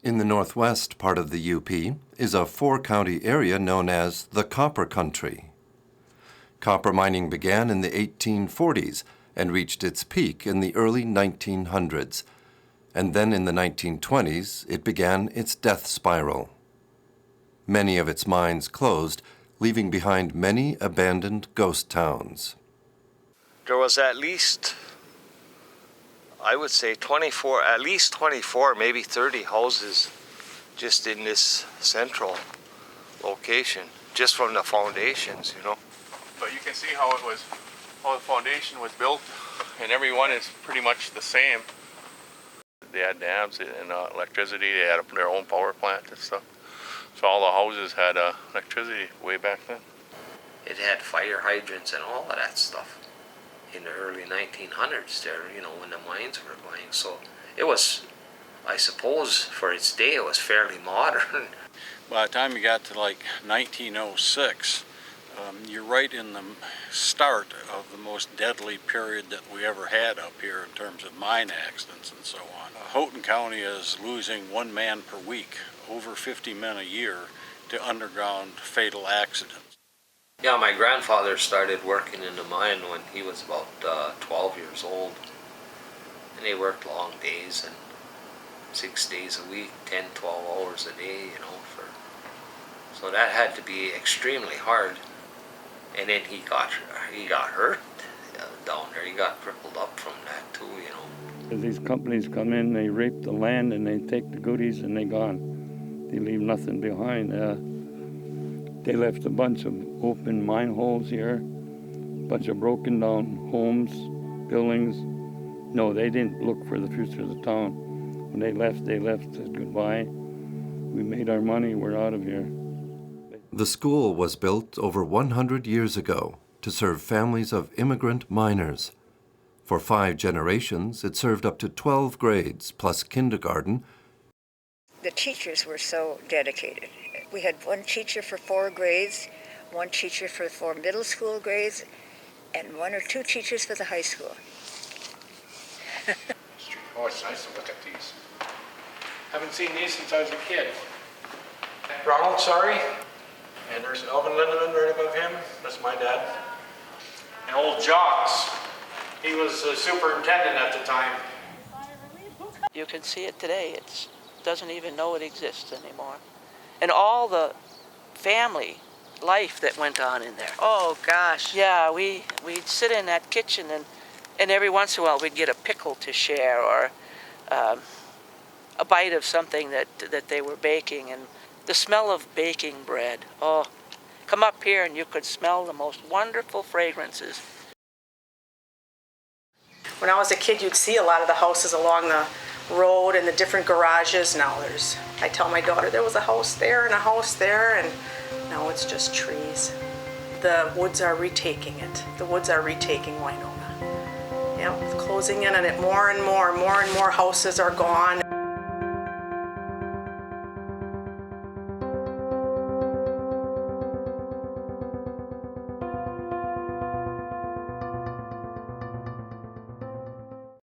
In the northwest part of the UP is a four-county area known as the Copper Country. Copper mining began in the 1840s and reached its peak in the early 1900s. And then in the 1920s, it began its death spiral. Many of its mines closed, leaving behind many abandoned ghost towns. There was at least, I would say 24, at least 24, maybe 30 houses just in this central location, just from the foundations, you know. But you can see how the foundation was built, and every one is pretty much the same. They had dams and electricity. They had their own power plant and stuff. So all the houses had electricity way back then. It had fire hydrants and all of that stuff in the early 1900s there, you know, when the mines were going. So it was, I suppose, for its day, it was fairly modern. By the time you got to like 1906, you're right in the start of the most deadly period that we ever had up here in terms of mine accidents and so on. Houghton County is losing 1 man per week, over 50 men a year, to underground fatal accidents. Yeah, my grandfather started working in the mine when he was about 12 years old. And they worked long days and 6 days a week, 10, 12 hours a day, you know. So that had to be extremely hard. And then he got hurt down there. He got crippled up from that too, you know. These companies come in, they rape the land, and they take the goodies, and they're gone. They leave nothing behind. They left a bunch of open mine holes here, a bunch of broken down homes, buildings. No, they didn't look for the future of the town. When they left, said goodbye. We made our money, we're out of here. The school was built over 100 years ago to serve families of immigrant miners. For 5 generations, it served up to 12 grades plus kindergarten. The teachers were so dedicated. We had 1 teacher for 4 grades, 1 teacher for 4 middle school grades, and 1 or 2 teachers for the high school. Oh, it's nice to look at these. Haven't seen these since I was a kid. Ronald, sorry. And there's Elvin Lindeman right above him. That's my dad. And old Jocks. He was the superintendent at the time. You can see it today. It doesn't even know it exists anymore. And all the family life that went on in there. Oh, gosh. Yeah, we'd sit in that kitchen and every once in a while we'd get a pickle to share or a bite of something that they were baking. And the smell of baking bread. Oh, come up here and you could smell the most wonderful fragrances. When I was a kid, you'd see a lot of the houses along the road and the different garages. Now I tell my daughter there was a house there and a house there, and now it's just trees. The woods are retaking it. The woods are retaking Winona. Yeah, closing in on it more and more houses are gone.